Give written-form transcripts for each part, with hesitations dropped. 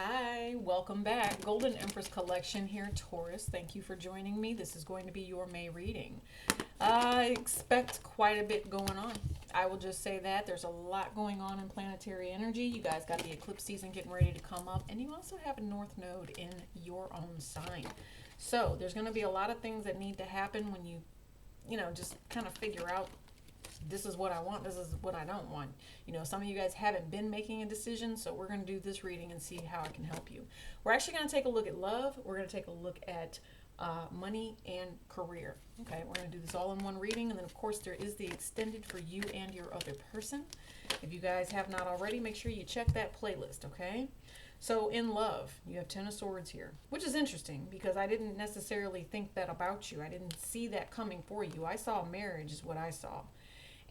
Hi, welcome back. Golden Empress Collection here, Taurus. Thank you for joining me. This is going to be your May reading. I expect quite a bit going on. I will just say that there's a lot going on in planetary energy. You guys got the eclipse season getting ready to come up, and you also have a North Node in your own sign. So there's going to be a lot of things that need to happen when you just kind of figure out this is what I want, this is what I don't want. Some of you guys haven't been making a decision, so we're going to do this reading and see how I can help you. We're actually going to take a look at love. We're going to take a look at money and career. Okay, we're going to do this all in one reading, and then of course there is the extended for you and your other person. If you guys have not already, make sure you check that playlist, okay? So in love, you have Ten of Swords here, which is interesting because I didn't necessarily think that about you. I didn't see that coming for you. I saw marriage is what I saw.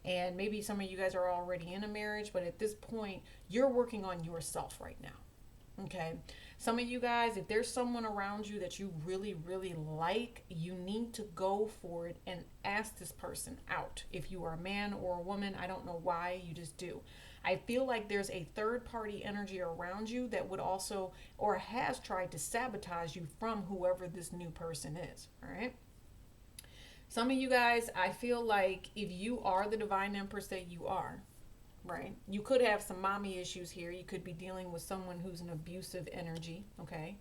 And maybe some of you guys are already in a marriage, but at this point, you're working on yourself right now. Okay? Some of you guys, if there's someone around you that you really, really like, you need to go for it and ask this person out. If you are a man or a woman, I don't know why, you just do. I feel like there's a third party energy around you that would also, or has tried to sabotage you from whoever this new person is. All right? Some of you guys, I feel like if you are the divine empress that you are, right? You could have some mommy issues here. You could be dealing with someone who's an abusive energy, okay?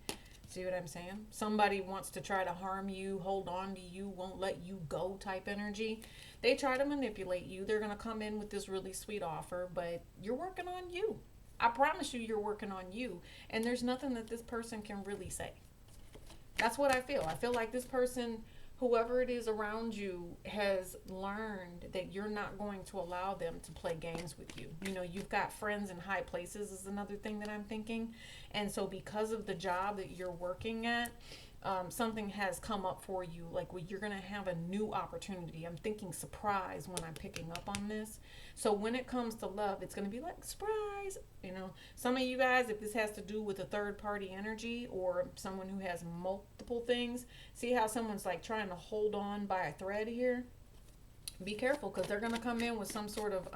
See what I'm saying? Somebody wants to try to harm you, hold on to you, won't let you go type energy. They try to manipulate you. They're going to come in with this really sweet offer, but you're working on you. I promise you, you're working on you. And there's nothing that this person can really say. That's what I feel. I feel like this person, whoever it is around you, has learned that you're not going to allow them to play games with you. You've got friends in high places is another thing that I'm thinking. And so because of the job that you're working at, something has come up for you. Like, you're going to have a new opportunity. I'm thinking surprise when I'm picking up on this. So when it comes to love, it's going to be like surprise. Some of you guys, if this has to do with a third party energy or someone who has multiple things, see how someone's like trying to hold on by a thread here? Be careful, because they're going to come in with some sort of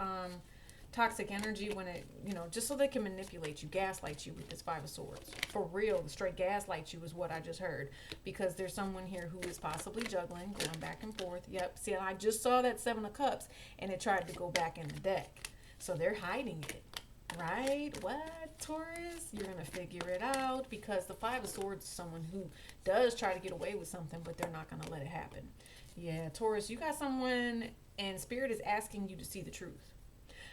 toxic energy when it, just so they can manipulate you, gaslight you with this Five of Swords. For real, straight gaslight you is what I just heard. Because there's someone here who is possibly juggling, going back and forth. Yep, see, I just saw that Seven of Cups, and it tried to go back in the deck. So they're hiding it, right? What, Taurus? You're going to figure it out, because the Five of Swords is someone who does try to get away with something, but they're not going to let it happen. Yeah, Taurus, you got someone, and Spirit is asking you to see the truth.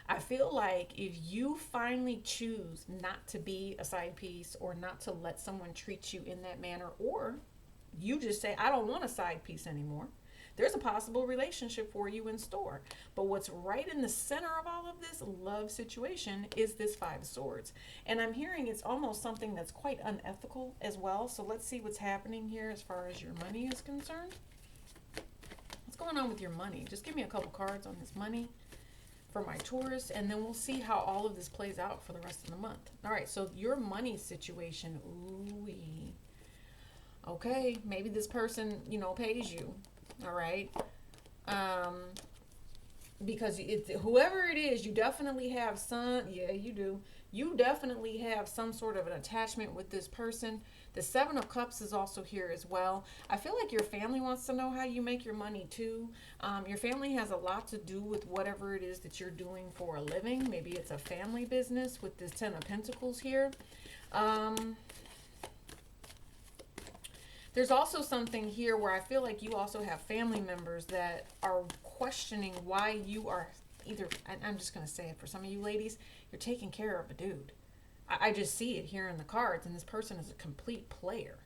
I feel like if you finally choose not to be a side piece, or not to let someone treat you in that manner, or you just say, I don't want a side piece anymore, there's a possible relationship for you in store. But what's right in the center of all of this love situation is this Five of Swords. And I'm hearing it's almost something that's quite unethical as well. So let's see what's happening here as far as your money is concerned. What's going on with your money? Just give me a couple cards on this money for my Taurus, and then we'll see how all of this plays out for the rest of the month. All right, so your money situation, ooh-wee. Okay, maybe this person, pays you, all right? Because whoever it is, you definitely have yeah, you do. You definitely have some sort of an attachment with this person. The Seven of Cups is also here as well. I feel like your family wants to know how you make your money too. Your family has a lot to do with whatever it is that you're doing for a living. Maybe it's a family business with this Ten of Pentacles here. There's also something here where I feel like you also have family members that are questioning why you are either, I'm just going to say it for some of you ladies, you're taking care of a dude. I just see it here in the cards, and this person is a complete player,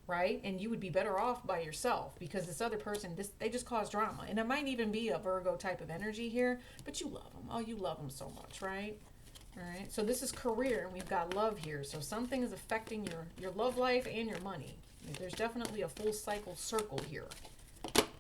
right? And you would be better off by yourself, because this other person, they just cause drama. And it might even be a Virgo type of energy here, but you love them. Oh, you love them so much, right? All right, so this is career, and we've got love here. So something is affecting your love life and your money. There's definitely a full cycle circle here.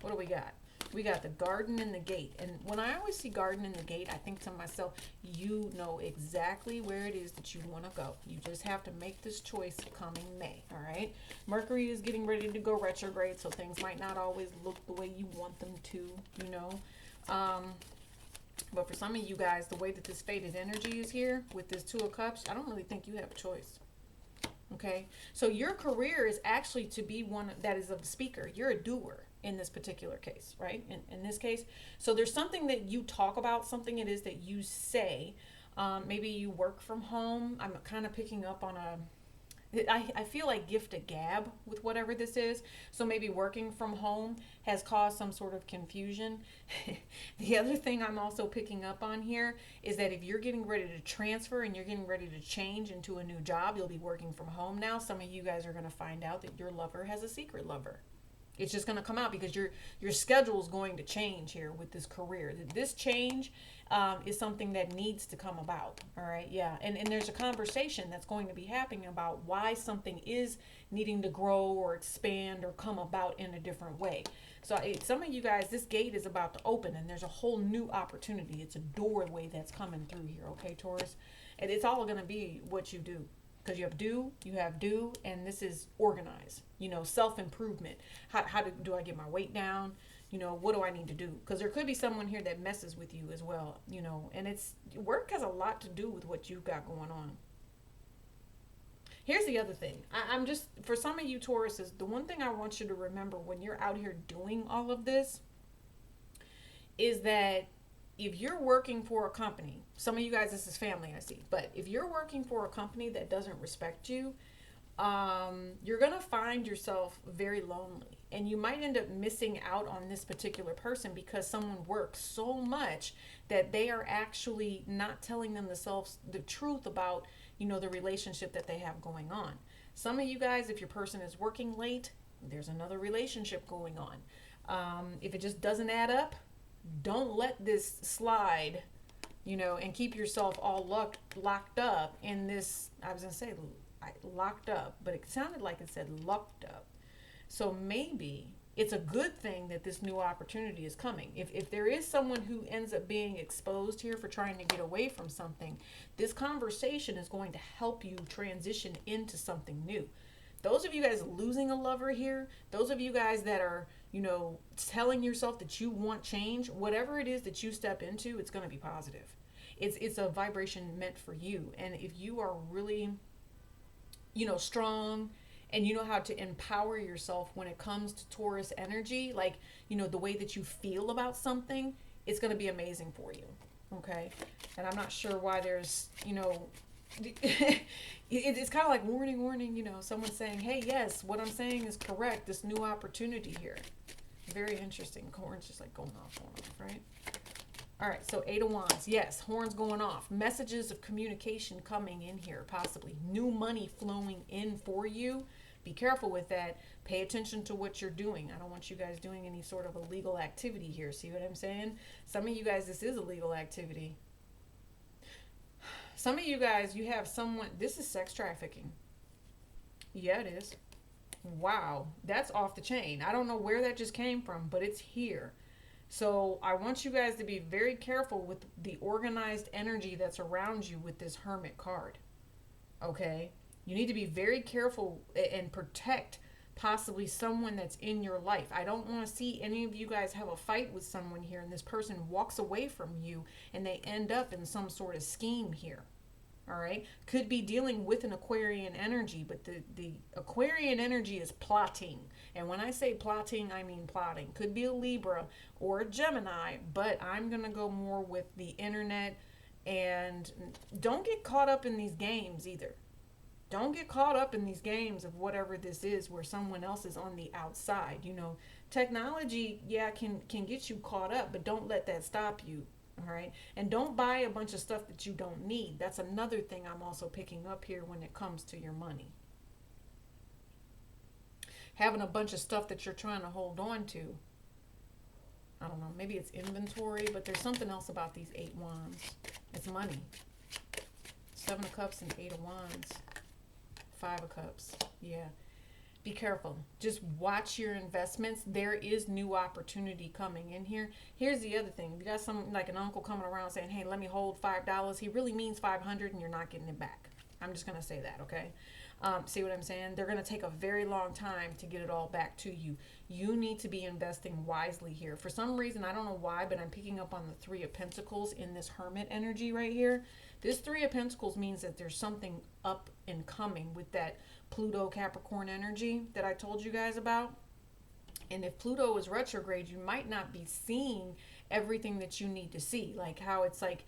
What do we got? We got the garden and the gate. And when I always see garden and the gate, I think to myself, you know exactly where it is that you want to go. You just have to make this choice coming May, all right? Mercury is getting ready to go retrograde, so things might not always look the way you want them to, But for some of you guys, the way that this faded energy is here with this Two of Cups, I don't really think you have a choice. Okay, so your career is actually to be one that is a speaker. You're a doer in this particular case, right? In this case, so there's something that you talk about, something it is that you say. Maybe you work from home. I'm kind of picking up on I feel like gift a gab with whatever this is. So maybe working from home has caused some sort of confusion. The other thing I'm also picking up on here is that if you're getting ready to transfer and you're getting ready to change into a new job, you'll be working from home now. Some of you guys are going to find out that your lover has a secret lover. It's just going to come out because your schedule is going to change here with this career. This change is something that needs to come about. All right, yeah, and there's a conversation that's going to be happening about why something is needing to grow or expand or come about in a different way. So some of you guys, this gate is about to open, and there's a whole new opportunity. It's a doorway that's coming through here. Okay, Taurus, and it's all going to be what you do. Because you have do, and this is organized, self-improvement. How do I get my weight down? What do I need to do? Because there could be someone here that messes with you as well, and it's work has a lot to do with what you've got going on. Here's the other thing. I'm just, for some of you Tauruses, the one thing I want you to remember when you're out here doing all of this is that if you're working for a company, some of you guys, this is family, I see, but if you're working for a company that doesn't respect you, you're going to find yourself very lonely, and you might end up missing out on this particular person because someone works so much that they are actually not telling themselves the truth about, the relationship that they have going on. Some of you guys, if your person is working late, there's another relationship going on. If it just doesn't add up, don't let this slide, and keep yourself all locked up in this. I was going to say locked up, but it sounded like it said locked up. So maybe it's a good thing that this new opportunity is coming. If there is someone who ends up being exposed here for trying to get away from something, this conversation is going to help you transition into something new. Those of you guys losing a lover here, those of you guys that are, telling yourself that you want change, whatever it is that you step into, it's going to be positive. It's a vibration meant for you. And if you are really, strong and you know how to empower yourself when it comes to Taurus energy, like, the way that you feel about something, it's going to be amazing for you. Okay. And I'm not sure why there's, it's kind of like warning, someone saying, hey, yes, what I'm saying is correct. This new opportunity here. Very interesting. Horns just like going off, right? All right, so 8 of Wands. Yes, horns going off. Messages of communication coming in here, possibly. New money flowing in for you. Be careful with that. Pay attention to what you're doing. I don't want you guys doing any sort of illegal activity here. See what I'm saying? Some of you guys, this is illegal activity. Some of you guys, you have someone, this is sex trafficking. Yeah, it is. Wow, that's off the chain. I don't know where that just came from, but it's here. So I want you guys to be very careful with the organized energy that's around you with this Hermit card. Okay? You need to be very careful and protect possibly someone that's in your life. I don't want to see any of you guys have a fight with someone here and this person walks away from you and they end up in some sort of scheme here. All right, could be dealing with an Aquarian energy, but the Aquarian energy is plotting. And when I say plotting, I mean plotting. Could be a Libra or a Gemini, but I'm going to go more with the internet. And don't get caught up in these games either. Don't get caught up in these games of whatever this is where someone else is on the outside. Technology, yeah, can get you caught up, but don't let that stop you. All right. And don't buy a bunch of stuff that you don't need. That's another thing I'm also picking up here when it comes to your money. Having a bunch of stuff that you're trying to hold on to. I don't know. Maybe it's inventory, but there's something else about these 8 wands. It's money. 7 of cups and 8 of wands. 5 of cups. Yeah. Be careful. Just watch your investments. There is new opportunity coming in here. Here's the other thing. If you got like an uncle coming around saying, hey, let me hold $5, he really means 500 and you're not getting it back. I'm just going to say that, okay? See what I'm saying? They're going to take a very long time to get it all back to you. You need to be investing wisely here. For some reason, I don't know why, but I'm picking up on the Three of Pentacles in this Hermit energy right here. This Three of Pentacles means that there's something up and coming with that Pluto Capricorn energy that I told you guys about. And if Pluto is retrograde, you might not be seeing everything that you need to see. Like how it's like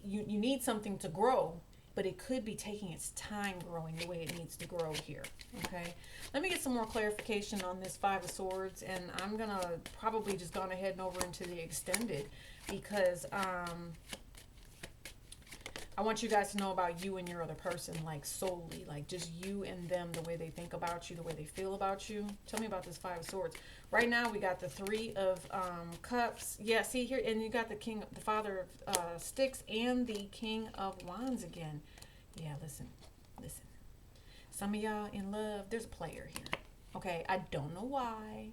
you need something to grow, but it could be taking its time growing the way it needs to grow here. Okay, let me get some more clarification on this Five of Swords, and I'm gonna probably just go ahead and over into the extended because I want you guys to know about you and your other person, like solely, like just you and them, the way they think about you, the way they feel about you. Tell me about this Five of Swords. Right now, we got the Three of Cups. Yeah, see here, and you got the King, the Father of Sticks, and the King of Wands again. Yeah, listen. Some of y'all in love, there's a player here. Okay, I don't know why.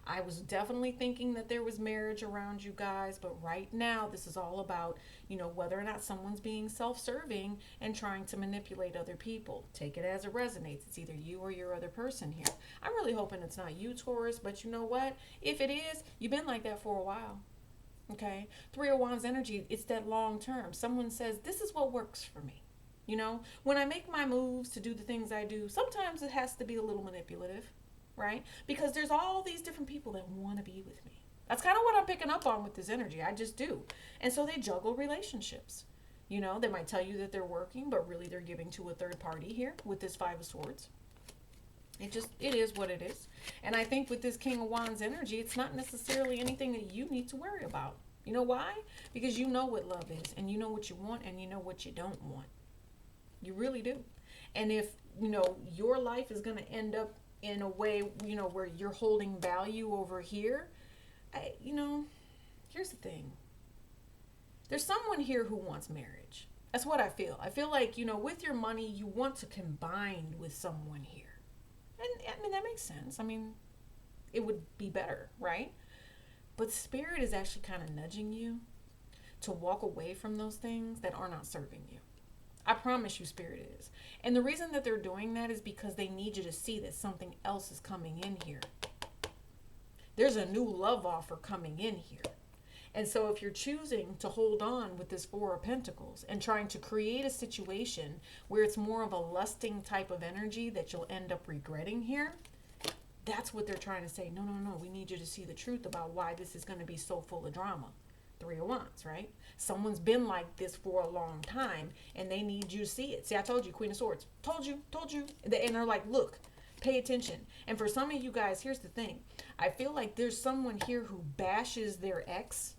I was definitely thinking that there was marriage around you guys, but right now this is all about, you know, whether or not someone's being self-serving and trying to manipulate other people. Take it as it resonates. It's either you or your other person here. I'm really hoping it's not you, Taurus, but you know what? If it is, you've been like that for a while. Okay? Three of Wands energy, it's that long term. Someone says, this is what works for me. You know, when I make my moves to do the things I do, sometimes it has to be a little manipulative. Right? Because there's all these different people that want to be with me. That's kind of what I'm picking up on with this energy. I just do. And so they juggle relationships. You know, they might tell you that they're working, but really they're giving to a third party here with this Five of Swords. It is what it is. And I think with this King of Wands energy, it's not necessarily anything that you need to worry about. You know why? Because you know what love is, and you know what you want, and you know what you don't want. You really do. And if, you know, your life is going to end up in a way, you know, where you're holding value over here, you know, here's the thing. There's someone here who wants marriage. That's what I feel. I feel like, you know, with your money, you want to combine with someone here. And I mean, that makes sense. I mean, it would be better, right? But Spirit is actually kind of nudging you to walk away from those things that are not serving you. I promise you, Spirit is. And the reason that they're doing that is because they need you to see that something else is coming in here. There's a new love offer coming in here. And so if you're choosing to hold on with this Four of Pentacles and trying to create a situation where it's more of a lusting type of energy that you'll end up regretting here, that's what they're trying to say. No, we need you to see the truth about why this is going to be so full of drama. Three of Wands, right? Someone's been like this for a long time and they need you to see it. See, I told you, Queen of Swords. Told you. And they're like, look, pay attention. And for some of you guys, here's the thing. I feel like there's someone here who bashes their ex,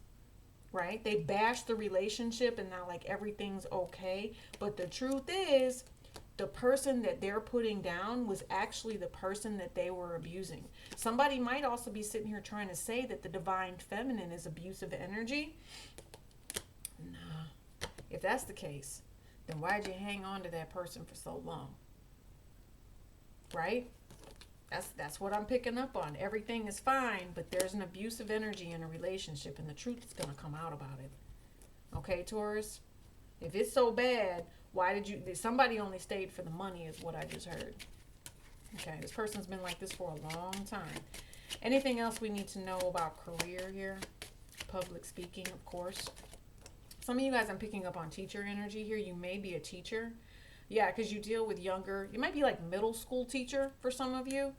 right? They bash the relationship and now like everything's okay. But the truth is, the person that they're putting down was actually the person that they were abusing. Somebody might also be sitting here trying to say that the divine feminine is abusive energy. Nah. If that's the case, then why'd you hang on to that person for so long? Right? That's what I'm picking up on. Everything is fine, but there's an abusive energy in a relationship, and the truth is going to come out about it. Okay, Taurus? If it's so bad, why did somebody only stayed for the money is what I just heard. Okay, this person's been like this for a long time. Anything else we need to know about career here? Public speaking, of course. Some of you guys, I'm picking up on teacher energy here. You may be a teacher. Yeah, because you deal with younger, you might be like middle school teacher for some of you.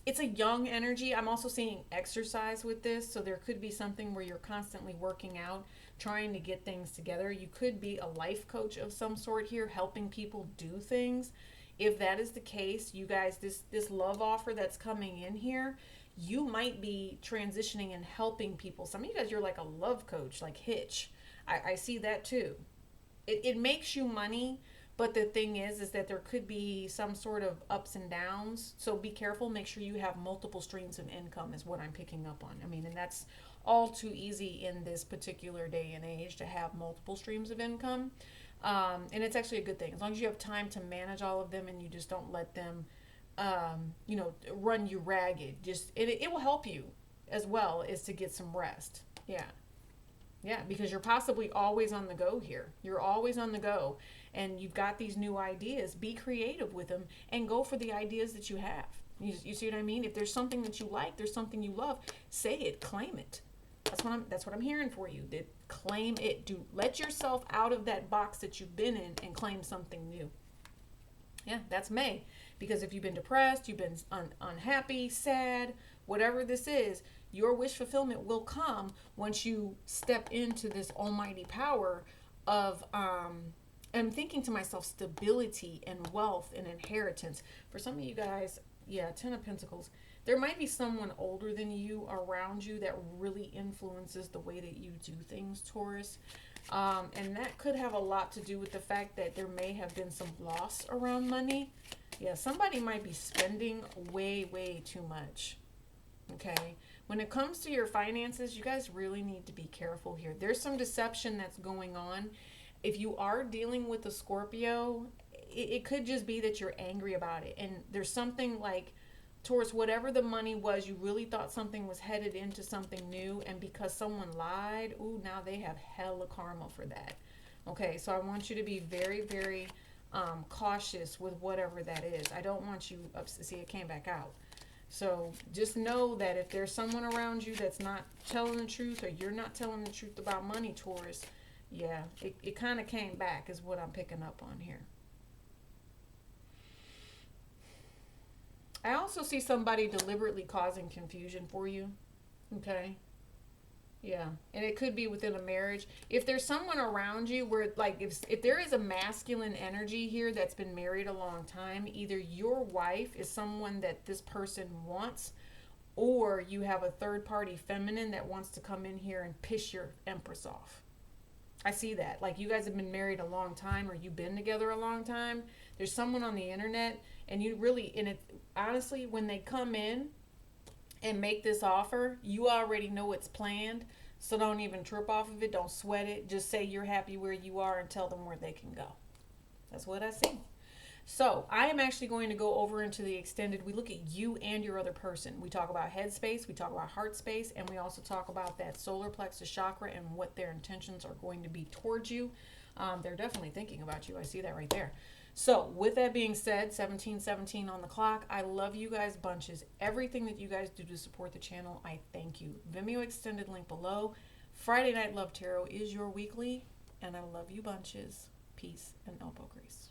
It's a young energy. I'm also seeing exercise with this. So there could be something where you're constantly working out, trying to get things together. You could be a life coach of some sort here, helping people do things. If that is the case, you guys, this love offer that's coming in here, you might be transitioning and helping people. Some of you guys, you're like a love coach, like Hitch. I see that too. It makes you money. But the thing is that there could be some sort of ups and downs. So be careful. Make sure you have multiple streams of income is what I'm picking up on. I mean, and that's all too easy in this particular day and age to have multiple streams of income. And it's actually a good thing. As long as you have time to manage all of them and you just don't let them, run you ragged. Just it will help you as well as to get some rest. Yeah. Yeah, because you're possibly always on the go here. You're always on the go, and you've got these new ideas. Be creative with them and go for the ideas that you have. You see what I mean? If there's something that you like, there's something you love, say it, claim it. That's what I'm hearing for you. Claim it. Do let yourself out of that box that you've been in and claim something new. Yeah, that's May. Because if you've been depressed, you've been unhappy, sad, whatever this is, your wish fulfillment will come once you step into this almighty power of I'm thinking to myself, stability and wealth and inheritance. For some of you guys, yeah, 10 of Pentacles. There might be someone older than you around you that really influences the way that you do things, Taurus. And that could have a lot to do with the fact that there may have been some loss around money. Yeah, somebody might be spending way, way too much. Okay. When it comes to your finances, you guys really need to be careful here. There's some deception that's going on. If you are dealing with a Scorpio, it could just be that you're angry about it. And there's something like, Taurus, whatever the money was, you really thought something was headed into something new. And because someone lied, ooh, now they have hella karma for that. Okay, so I want you to be very, very cautious with whatever that is. I don't want you upset. See, it came back out. So just know that if there's someone around you that's not telling the truth, or you're not telling the truth about money, Taurus, yeah, it kind of came back is what I'm picking up on here. I also see somebody deliberately causing confusion for you. Okay. Yeah. And it could be within a marriage. If there's someone around you where, like, if there is a masculine energy here that's been married a long time, either your wife is someone that this person wants, or you have a third party feminine that wants to come in here and piss your Empress off. I see that. Like, you guys have been married a long time, or you've been together a long time. There's someone on the internet, and you really, and it honestly, when they come in and make this offer, you already know it's planned. So don't even trip off of it. Don't sweat it. Just say you're happy where you are and tell them where they can go. That's what I see. So I am actually going to go over into the extended. We look at you and your other person. We talk about head space, we talk about heart space, and we also talk about that solar plexus chakra and what their intentions are going to be towards you. They're definitely thinking about you. I see that right there. So with that being said, 17:17 on the clock. I love you guys bunches. Everything that you guys do to support the channel, I thank you. Vimeo extended link below. Friday Night Love Tarot is your weekly, and I love you bunches. Peace and elbow grease.